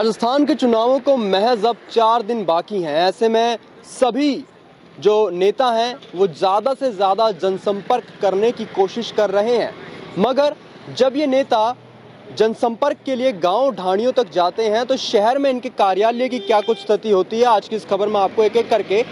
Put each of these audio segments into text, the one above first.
राजस्थान के चुनावों को महज अब 4 दिन बाकी हैं। ऐसे में सभी जो नेता हैं वो ज़्यादा से ज़्यादा जनसंपर्क करने की कोशिश कर रहे हैं, मगर जब ये नेता जनसंपर्क के लिए गांव ढाणियों तक जाते हैं तो शहर में इनके कार्यालय की क्या कुछ स्थिति होती है, आज की इस खबर में आपको एक एक करके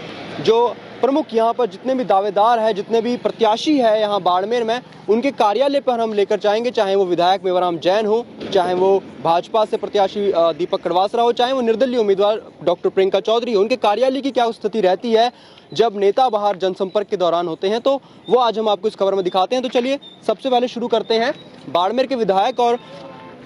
जो प्रमुख यहाँ पर जितने भी दावेदार हैं, जितने भी प्रत्याशी हैं यहाँ बाड़मेर में, उनके कार्यालय पर हम लेकर जाएंगे। चाहे वो विधायक मेवाराम जैन हो, चाहे वो भाजपा से प्रत्याशी दीपक कड़वासरा हो, चाहे वो निर्दलीय उम्मीदवार डॉक्टर प्रियंका चौधरी हो, उनके कार्यालय की क्या स्थिति रहती है जब नेता बाहर जनसंपर्क के दौरान होते हैं, तो वो आज हम आपको इस खबर में दिखाते हैं। तो चलिए सबसे पहले शुरू करते हैं बाड़मेर के विधायक और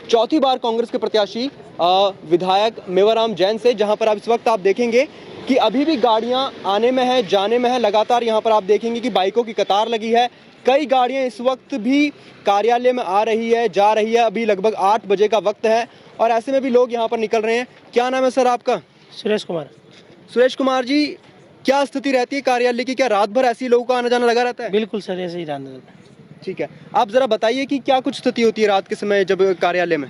चौथी बार कांग्रेस के प्रत्याशी विधायक मेवाराम जैन से, जहां पर आप इस वक्त आप देखेंगे कि अभी भी गाड़ियां आने में है, जाने में है। लगातार यहां पर आप देखेंगे कि बाइकों की कतार लगी है। कई गाड़ियां इस वक्त भी कार्यालय में आ रही है, जा रही है। अभी लगभग 8 बजे का वक्त है और ऐसे में भी लोग यहां पर निकल रहे हैं। क्या नाम है सर आपका? सुरेश कुमार। सुरेश कुमार जी, क्या स्थिति रहती है कार्यालय की? क्या रात भर ऐसे ही लोगों का आना जाना लगा रहता है? बिल्कुल सर, ऐसे ही रहने देते हैं। ठीक है, आप जरा बताइए कि क्या कुछ स्थिति होती है रात के समय जब कार्यालय में?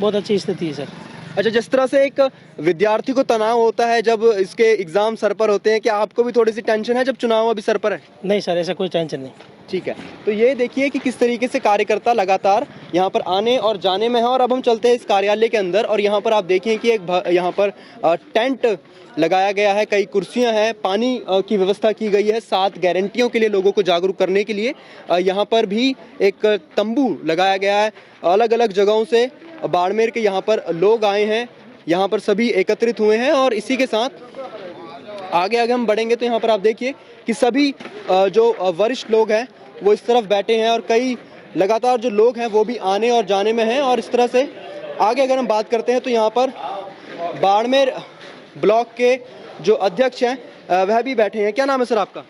बहुत अच्छी स्थिति है सर। अच्छा, जिस तरह से एक विद्यार्थी को तनाव होता है जब इसके एग्जाम सर पर होते हैं, क्या आपको भी थोड़ी सी टेंशन है जब चुनाव अभी सर पर है? नहीं सर, ऐसा कोई टेंशन नहीं। ठीक है, तो ये देखिए कि किस तरीके से कार्यकर्ता लगातार यहाँ पर आने और जाने में है। और अब हम चलते हैं इस कार्यालय के अंदर और यहाँ पर आप देखिए कि एक यहाँ पर टेंट लगाया गया है, कई कुर्सियां हैं, पानी की व्यवस्था की गई है, 7 गारंटियों के लिए लोगों को जागरूक करने के लिए यहाँ पर भी एक तंबू लगाया गया है। अलग अलग जगहों से बाड़मेर के यहाँ पर लोग आए हैं, यहाँ पर सभी एकत्रित हुए हैं। और इसी के साथ आगे आगे हम बढ़ेंगे तो यहाँ पर आप देखिए कि सभी जो वरिष्ठ लोग हैं वो इस तरफ बैठे हैं और कई लगातार जो लोग हैं वो भी आने और जाने में हैं। और इस तरह से आगे अगर हम बात करते हैं तो यहाँ पर बाड़मेर ब्लॉक के जो अध्यक्ष हैं वह भी बैठे हैं। क्या नाम है सर आपका?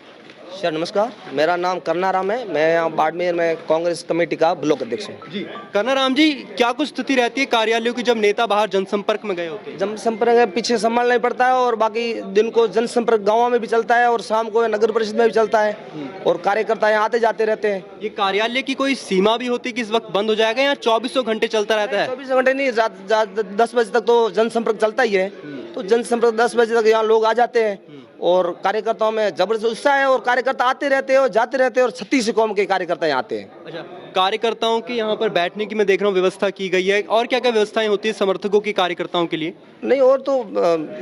सर नमस्कार, मेरा नाम करनाराम है। मैं यहाँ बाड़मेर में कांग्रेस कमेटी का ब्लॉक अध्यक्ष हूँ। जी करनाराम जी, क्या कुछ स्थिति रहती है कार्यालयों की जब नेता बाहर जनसंपर्क में गए होते हैं? जनसंपर्क पीछे संभालना ही पड़ता है और बाकी दिन को जनसंपर्क गाँव में भी चलता है और शाम को नगर परिषद में भी चलता है और कार्यकर्ता यहाँ आते जाते रहते हैं। ये कार्यालय की कोई सीमा भी होती है कि इस वक्त बंद हो जाएगा या 24 घंटे चलता रहता है? 24 घंटे नहीं, 10 बजे तक तो जनसंपर्क चलता ही है। तो जनसंपर्क 10 बजे तक यहाँ लोग आ जाते हैं और कार्यकर्ताओं में जबरदस्त उत्साह है और कार्यकर्ता आते रहते हैं और जाते रहते हैं और 36 कौम के कार्यकर्ता यहाँ आते हैं। अच्छा, कार्यकर्ताओं की यहाँ पर बैठने की मैं देख रहा हूँ व्यवस्था की गई है, और क्या क्या व्यवस्थाएं होती है समर्थकों की कार्यकर्ताओं के लिए? नहीं, और तो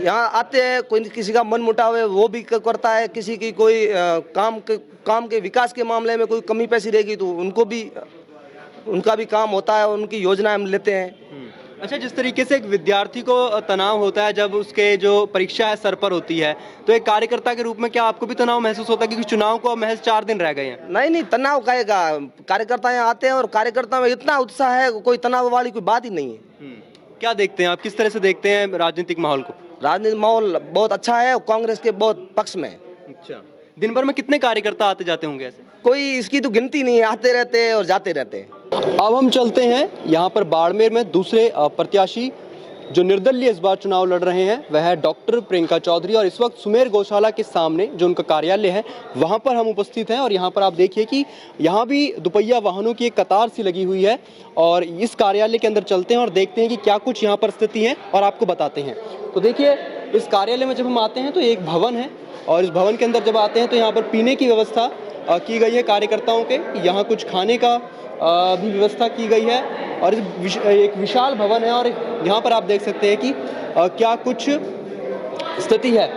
यहाँ आते हैं, कोई किसी का मन मुटाव है वो भी करता है, किसी की कोई काम के विकास के मामले में कोई कमी पैसी रहेगी तो उनका भी काम होता है, उनकी योजनाएं हम लेते हैं। अच्छा, जिस तरीके से एक विद्यार्थी को तनाव होता है जब उसके जो परीक्षा है सर पर होती है, तो एक कार्यकर्ता के रूप में क्या आपको भी तनाव महसूस होता है क्योंकि चुनाव को अब महज 4 दिन रह गए हैं? नहीं, तनाव काहेगा, कार्यकर्ता यहाँ आते हैं और कार्यकर्ता में इतना उत्साह है, कोई तनाव वाली कोई बात ही नहीं है। क्या देखते हैं आप, किस तरह से देखते हैं राजनीतिक माहौल को? राजनीतिक माहौल बहुत अच्छा है और कांग्रेस के बहुत पक्ष में है। अच्छा, दिन भर में कितने कार्यकर्ता आते जाते होंगे ऐसे? कोई इसकी तो गिनती नहीं है, आते रहते हैं और जाते रहते हैं। अब हम चलते हैं यहाँ पर बाड़मेर में दूसरे प्रत्याशी जो निर्दलीय इस बार चुनाव लड़ रहे हैं वह है डॉक्टर प्रियंका चौधरी। और इस वक्त सुमेर गौशाला के सामने जो उनका कार्यालय है वहाँ पर हम उपस्थित हैं और यहाँ पर आप देखिए कि यहाँ भी दुपहिया वाहनों की एक कतार सी लगी हुई है। और इस कार्यालय के अंदर चलते हैं और देखते हैं कि क्या कुछ यहाँ पर स्थिति है और आपको बताते हैं। तो देखिए, इस कार्यालय में जब हम आते हैं तो एक भवन है और इस भवन के अंदर जब आते हैं तो यहाँ पर पीने की व्यवस्था की गई है कार्यकर्ताओं के, यहाँ कुछ खाने का भी व्यवस्था की गई है। और एक विशाल भवन है और यहाँ पर आप देख सकते हैं कि क्या कुछ स्थिति है।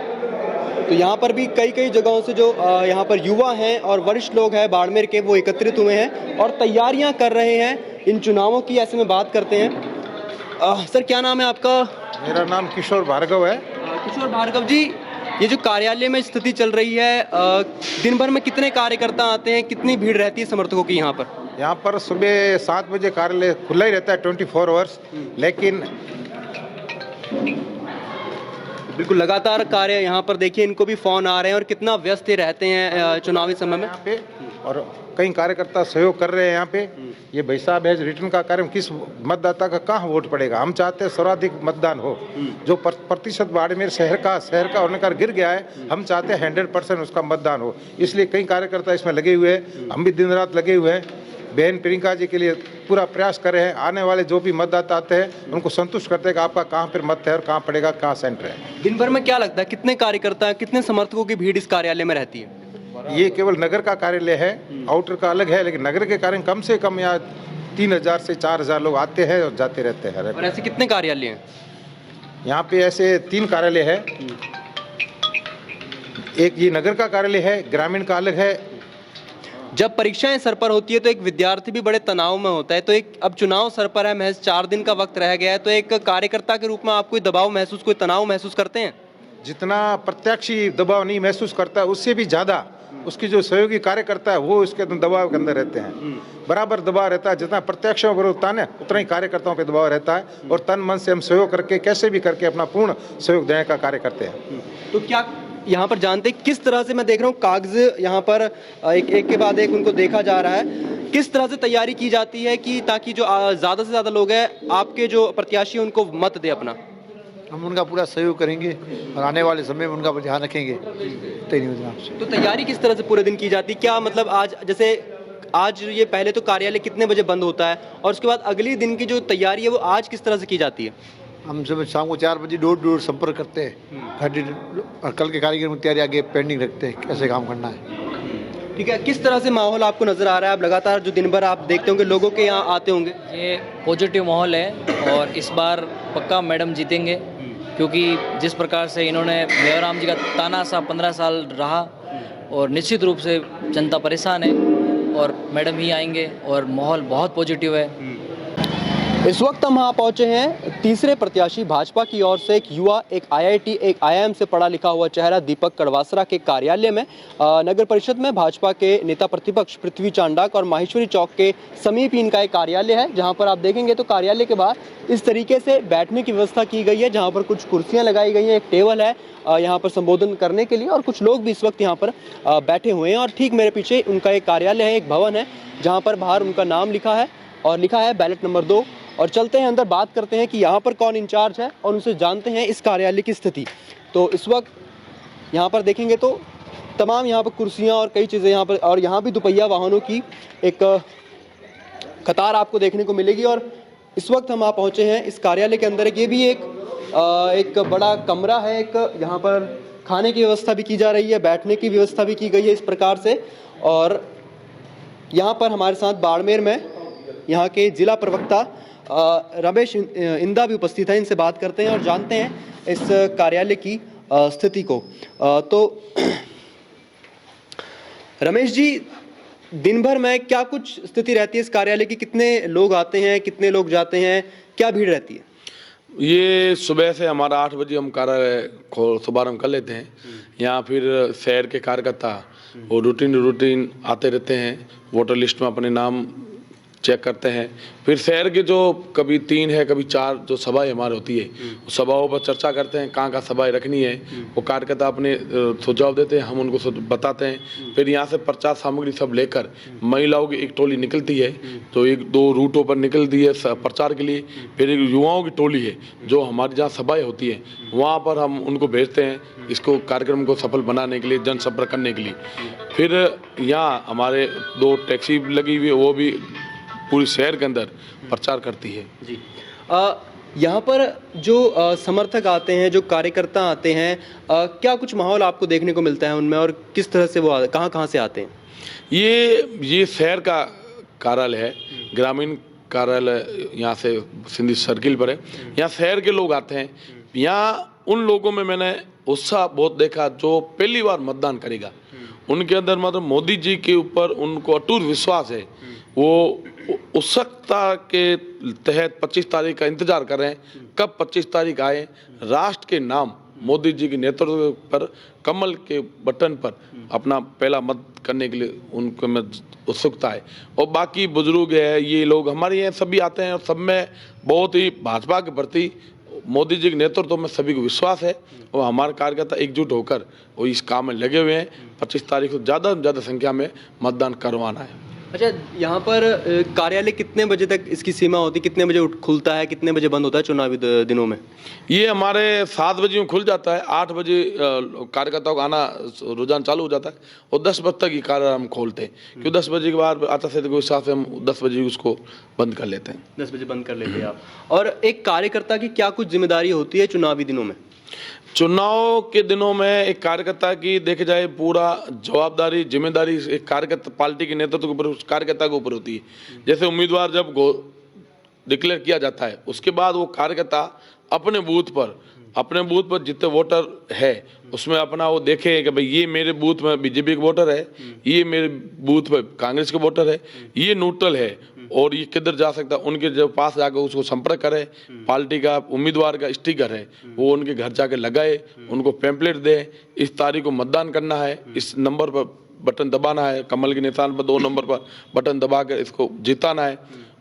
तो यहाँ पर भी कई जगहों से जो यहाँ पर युवा हैं और वरिष्ठ लोग हैं बाड़मेर के, वो एकत्रित हुए हैं और तैयारियां कर रहे हैं इन चुनावों की। ऐसे में बात करते हैं। सर क्या नाम है आपका? मेरा नाम किशोर भार्गव है। किशोर भार्गव जी, ये जो कार्यालय में स्थिति चल रही है, दिन भर में कितने कार्यकर्ता आते हैं, कितनी भीड़ रहती है समर्थकों की यहाँ पर? यहाँ पर सुबह 7 बजे कार्यालय खुला ही रहता है 24 आवर्स, लेकिन बिल्कुल लगातार कार्य यहाँ पर देखिए, इनको भी फोन आ रहे हैं और कितना व्यस्त ये रहते हैं चुनावी समय में यहाँ पे। और कई कार्यकर्ता सहयोग कर रहे हैं यहाँ पे। ये भाई साहब है रिटर्न का कार्य, किस मतदाता का कहाँ वोट पड़ेगा, हम चाहते हैं सर्वाधिक मतदान हो। जो प्रतिशत बाड़मेर शहर का होने का गिर गया है, हम चाहते हैं 100% उसका मतदान हो। इसलिए कई कार्यकर्ता इसमें लगे हुए हैं, हम भी दिन रात लगे हुए हैं। बहन प्रियंका जी के लिए पूरा प्रयास कर रहे हैं। आने वाले जो भी मतदाता आते हैं उनको संतुष्ट करते हैं कि आपका कहाँ पर मत है और कहाँ पड़ेगा, कहाँ सेंटर है। दिन भर में क्या लगता है कितने कार्यकर्ता कितने समर्थकों की भीड़ इस कार्यालय में रहती है? ये केवल नगर का कार्यालय है, आउटर का अलग है, लेकिन नगर के कार्य कम से कम यहाँ 3000 से 4000 लोग आते हैं और जाते रहते हैं। और ऐसे कितने कार्यालय हैं? यहाँ पे ऐसे 3 कार्यालय है। एक ये नगर का कार्यालय है, ग्रामीण का अलग है। जब परीक्षाएं सर पर होती है तो एक विद्यार्थी भी बड़े तनाव में होता है, तो एक अब चुनाव सर पर है, महज 4 दिन का वक्त रह गया है, तो एक कार्यकर्ता के रूप में आप कोई दबाव महसूस, कोई तनाव महसूस करते हैं? जितना प्रत्याशी दबाव नहीं महसूस करता है उससे भी ज़्यादा उसकी जो सहयोगी कार्यकर्ता है वो इसके दबाव के अंदर रहते हैं। बराबर दबाव रहता है, जितना प्रत्याशियों पर होता है ना उतना ही कार्यकर्ताओं पे दबाव रहता है। और तन मन से हम सहयोग करके कैसे भी करके अपना पूर्ण सहयोग देने का कार्य करते हैं। तो क्या यहाँ पर जानते हैं किस तरह से, मैं देख रहा हूँ कागज यहाँ पर एक के बाद एक उनको देखा जा रहा है, किस तरह से तैयारी की जाती है कि ताकि जो ज़्यादा से ज़्यादा लोग हैं आपके जो प्रत्याशी उनको मत दे अपना? हम उनका पूरा सहयोग करेंगे और आने वाले समय में उनका ध्यान रखेंगे। तो तैयारी किस तरह से पूरे दिन की जाती है? क्या मतलब आज जैसे आज ये पहले तो कार्यालय कितने बजे बंद होता है और उसके बाद अगली दिन की जो तैयारी है वो आज किस तरह से की जाती है? हम सुबह शाम को 4 बजे डोर टू डोर संपर्क करते हैं, और कल के कार्यक्रम की तैयारी आगे पेंडिंग रखते हैं, कैसे काम करना है। ठीक है, किस तरह से माहौल आपको नजर आ रहा है? आप लगातार जो दिन भर आप देखते होंगे लोगों के यहाँ आते होंगे। ये पॉजिटिव माहौल है और इस बार पक्का मैडम जीतेंगे, क्योंकि जिस प्रकार से इन्होंने मेवाराम जी का तानाशाह 15 साल रहा और निश्चित रूप से जनता परेशान है और मैडम ही आएंगे और माहौल बहुत पॉजिटिव है। इस वक्त हम यहाँ पहुंचे हैं तीसरे प्रत्याशी भाजपा की ओर से एक युवा, एक आईआईटी, एक आईआईएम से पढ़ा लिखा हुआ चेहरा दीपक कड़वासरा के कार्यालय में। नगर परिषद में भाजपा के नेता प्रतिपक्ष पृथ्वी चांडाक और माहेश्वरी चौक के समीप इनका एक कार्यालय है, जहाँ पर आप देखेंगे तो कार्यालय के बाहर इस तरीके से बैठने की व्यवस्था की गई है, जहाँ पर कुछ कुर्सियाँ लगाई गई हैं, एक टेबल है यहाँ पर संबोधन करने के लिए और कुछ लोग भी इस वक्त यहाँ पर बैठे हुए हैं। और ठीक मेरे पीछे उनका एक कार्यालय है, एक भवन है, जहाँ पर बाहर उनका नाम लिखा है और लिखा है बैलेट नंबर 2। और चलते हैं अंदर, बात करते हैं कि यहाँ पर कौन इंचार्ज है और उनसे जानते हैं इस कार्यालय की स्थिति। तो इस वक्त यहाँ पर देखेंगे तो तमाम यहाँ पर कुर्सियाँ और कई चीज़ें यहाँ पर, और यहाँ भी दुपहिया वाहनों की एक कतार आपको देखने को मिलेगी। और इस वक्त हम यहाँ पहुँचे हैं इस कार्यालय के अंदर। ये भी एक बड़ा कमरा है, एक यहाँ पर खाने की व्यवस्था भी की जा रही है, बैठने की व्यवस्था भी की गई है इस प्रकार से। और यहाँ पर हमारे साथ बाड़मेर में यहाँ के जिला प्रवक्ता रमेश इंदा भी उपस्थित है, इनसे बात करते हैं और जानते हैं इस कार्यालय की स्थिति को। तो रमेश जी, दिन भर में क्या कुछ स्थिति रहती है इस कार्यालय की? कितने लोग आते हैं, कितने लोग जाते हैं, क्या भीड़ रहती है? ये सुबह से हमारा 8 बजे हम कार्यालय को शुभारम्भ कर लेते हैं। यहाँ फिर शहर के कार्यकर्ता वो रूटीन आते रहते हैं, वोटर लिस्ट में अपने नाम चेक करते हैं। फिर शहर के जो कभी 3 है कभी 4 जो सभाएं हमारी होती है, उस सभाओं पर चर्चा करते हैं, कहाँ सभाएं रखनी है। वो कार्यकर्ता अपने सुझाव देते हैं, हम उनको बताते हैं। फिर यहाँ से प्रचार सामग्री सब लेकर महिलाओं की एक टोली निकलती है, तो 1-2 रूटों पर निकलती है प्रचार के लिए। फिर एक युवाओं की टोली है जो हमारी जहाँ सभाएँ होती है वहाँ पर हम उनको भेजते हैं, इसको कार्यक्रम को सफल बनाने के लिए, जनसंपर्क करने के लिए। फिर यहाँ हमारे 2 टैक्सी लगी हुई है, वो भी पूरी शहर के अंदर प्रचार करती है जी। यहाँ पर जो समर्थक आते हैं, जो कार्यकर्ता आते हैं, क्या कुछ माहौल आपको देखने को मिलता है उनमें और किस तरह से वो कहाँ से आते हैं? ये शहर का कार्यालय है, ग्रामीण कार्यालय यहाँ से सिंधी सर्किल पर है। यहाँ शहर के लोग आते हैं। यहाँ उन लोगों में मैंने उत्साह बहुत देखा जो पहली बार मतदान करेगा। उनके अंदर मतलब मोदी जी के ऊपर उनको अटूट विश्वास है। वो उत्सुकता के तहत 25 तारीख का इंतजार कर रहे हैं, कब 25 तारीख आए, राष्ट्र के नाम मोदी जी के नेतृत्व पर कमल के बटन पर अपना पहला मत करने के लिए उनको में उत्सुकता है। और बाकी बुजुर्ग है, ये लोग हमारे यहाँ सभी आते हैं और सब में बहुत ही भाजपा के प्रति, मोदी जी के नेतृत्व में सभी को विश्वास है और हमारे कार्यकर्ता एकजुट होकर वो इस काम में लगे हुए हैं। 25 तारीख को ज़्यादा से ज़्यादा संख्या में मतदान करवाना है। अच्छा, यहाँ पर कार्यालय कितने बजे तक इसकी सीमा होती है, कितने बजे खुलता है, कितने बजे बंद होता है चुनावी दिनों में? ये हमारे 7 बजे में खुल जाता है, 8 बजे कार्यकर्ताओं का आना रुझान चालू हो जाता है और 10 बजे तक ये कार्यालय हम खोलते हैं, क्योंकि 10 बजे के बाद आचार संहिता के हिसाब से हम 10 बजे उसको बंद कर लेते हैं। 10 बजे बंद कर लेते हैं आप। और एक कार्यकर्ता की क्या कुछ जिम्मेदारी होती है चुनावी दिनों में? चुनाव के दिनों में एक कार्यकर्ता की देखे जाए पूरा जवाबदारी जिम्मेदारी एक कार्यकर्ता पार्टी के नेतृत्व के ऊपर उस कार्यकर्ता के ऊपर होती है। जैसे उम्मीदवार जब डिक्लेयर किया जाता है उसके बाद वो कार्यकर्ता अपने बूथ पर जितने वोटर है उसमें अपना वो देखे कि भाई ये मेरे बूथ में बीजेपी के वोटर है, ये मेरे बूथ पे कांग्रेस के वोटर है, ये न्यूट्रल है और ये किधर जा सकता है, उनके जो पास जाकर उसको संपर्क करे। पार्टी का उम्मीदवार का स्टिकर है वो उनके घर जाके लगाए, उनको पैम्पलेट दे, इस तारीख को मतदान करना है, इस नंबर पर बटन दबाना है, कमल के निशान पर 2 नंबर पर बटन दबा कर इसको जिताना है।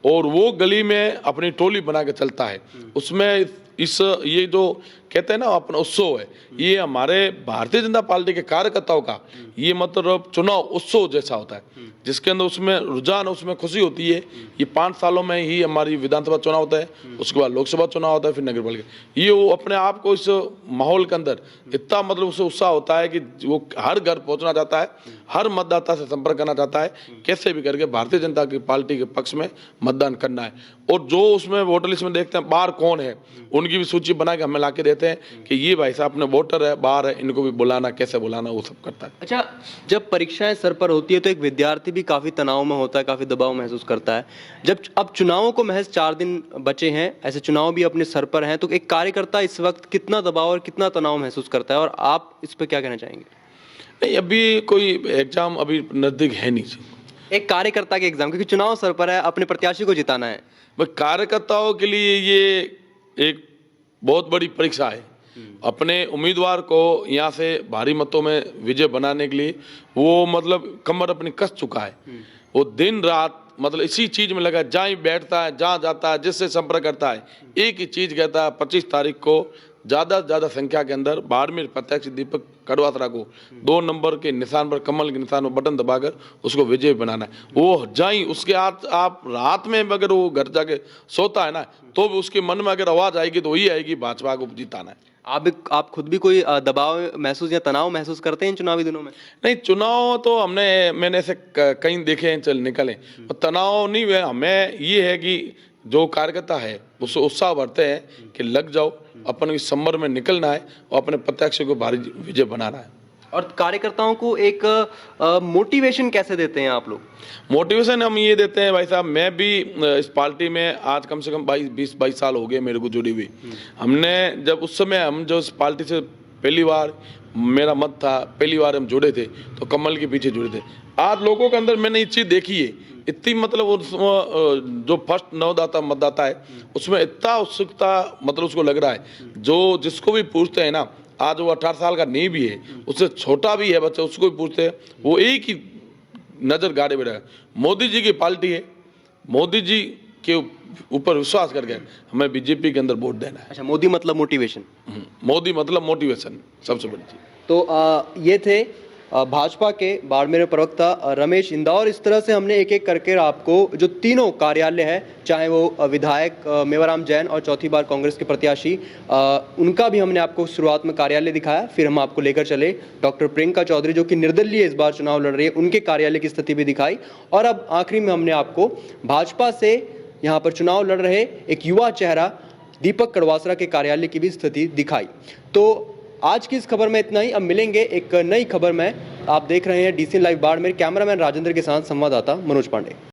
और वो गली में अपनी टोली बना के चलता है। उसमें ये जो कहते हैं ना अपना उत्सव है, ये हमारे भारतीय जनता पार्टी के कार्यकर्ताओं का ये मतलब चुनाव उत्सव जैसा होता है, जिसके अंदर उसमें रुझान उसमें खुशी होती है। ये 5 सालों में ही हमारी विधानसभा चुनाव होता है, उसके बाद लोकसभा चुनाव होता है, फिर नगर पालिका। ये वो अपने आप को इस माहौल के अंदर इतना मतलब उससे उत्साह होता है कि वो हर घर पहुंचना चाहता है, हर मतदाता से संपर्क करना चाहता है, कैसे भी करके भारतीय जनता की पार्टी के पक्ष में मतदान करना है। और जो उसमें वोटर लिस्ट में देखते हैं बाहर कौन है, उनकी भी सूची बना के हमें ला के देते हैं कि ये भाई साहब अपने वोटर है, बाहर है, इनको भी बुलाना, कैसे बुलाना, वो सब करता है। अच्छा, जब परीक्षाएं सर पर होती है तो एक विद्यार्थी भी काफ़ी तनाव में होता है, काफ़ी दबाव महसूस करता है। जब अब चुनावों को महज 4 दिन बचे हैं, ऐसे चुनाव भी अपने सर पर हैं, तो एक कार्यकर्ता इस वक्त कितना दबाव और कितना तनाव महसूस करता है, और आप इस पर क्या कहना चाहेंगे? नहीं, अभी कोई एग्जाम अभी नज़दीक है नहीं। एक कार्यकर्ता के एग्जाम, क्योंकि चुनाव सर पर है, अपने प्रत्याशी को जिताना है। कार्यकर्ताओं के लिए ये एक बहुत बड़ी परीक्षा है। अपने उम्मीदवार को यहाँ से भारी मतों में विजय बनाने के लिए वो मतलब कमर अपनी कस चुका है। वो दिन रात मतलब इसी चीज में लगा, जहाँ ही बैठता है, जहाँ जाता है, जिससे संपर्क करता है, एक ही चीज कहता है, 25 तारीख को ज़्यादा से ज़्यादा संख्या के अंदर बाड़मेर प्रत्यक्ष दीपक कड़वासरा को 2 नंबर के निशान पर, कमल के निशान पर बटन दबाकर उसको विजय बनाना है। वो जाई उसके हाथ आप रात में अगर वो घर जाके सोता है ना, तो उसके मन में अगर आवाज़ आएगी तो वही आएगी, भाजपा को जिताना है। आप खुद भी कोई दबाव महसूस या तनाव महसूस करते हैं इन चुनावी दिनों में? नहीं, चुनाव तो मैंने ऐसे कहीं देखे हैं चल निकले, और तनाव नहीं है। हमें ये है कि जो कार्यकर्ता है उससे उत्साह बढ़ते हैं कि लग जाओ, अपन इस समर में निकलना है और अपने प्रत्याशी को भारी विजय बनाना है। और कार्यकर्ताओं को एक मोटिवेशन कैसे देते हैं आप लोग? मोटिवेशन हम ये देते हैं भाई साहब, मैं भी इस पार्टी में आज कम से कम 22 साल हो गए मेरे को जुड़ी हुई। हमने जब उस समय हम जो इस पार्टी से पहली बार मेरा मत था, पहली बार हम जुड़े थे तो कमल के पीछे जुड़े थे। आज लोगों के अंदर मैंने ये चीज़ देखी है, इतनी मतलब जो फर्स्ट नवदाता मतदाता है उसमें इतना उत्सुकता मतलब उसको लग रहा है, जो जिसको भी पूछते हैं ना, आज वो 18 साल का नहीं भी है, उससे छोटा भी है बच्चा, उसको भी पूछते हैं, वो एक ही नज़र गाड़े बैठा है, मोदी जी की पार्टी है, मोदी जी के ऊपर विश्वास करके हमें बीजेपी के अंदर वोट देना है। अच्छा, मोदी मतलब मोटिवेशन। मोदी मतलब मोटिवेशन, सबसे बड़ी चीज। तो ये थे भाजपा के बाड़मेर प्रवक्ता रमेश इंदा। और इस तरह से हमने एक एक करके आपको जो तीनों कार्यालय है, चाहे वो विधायक मेवाराम जैन और चौथी बार कांग्रेस के प्रत्याशी, उनका भी हमने आपको शुरुआत में कार्यालय दिखाया, फिर हम आपको लेकर चले डॉक्टर प्रियंका चौधरी जो कि निर्दलीय इस बार चुनाव लड़ रही है, उनके कार्यालय की स्थिति भी दिखाई, और अब आखिरी में हमने आपको भाजपा से यहाँ पर चुनाव लड़ रहे एक युवा चेहरा दीपक कड़वासरा के कार्यालय की भी स्थिति दिखाई। तो आज की इस खबर में इतना ही। अब मिलेंगे एक नई खबर में। आप देख रहे हैं DCN live Barmer, cameraman Rajendra के साथ संवाददाता मनोज पांडे।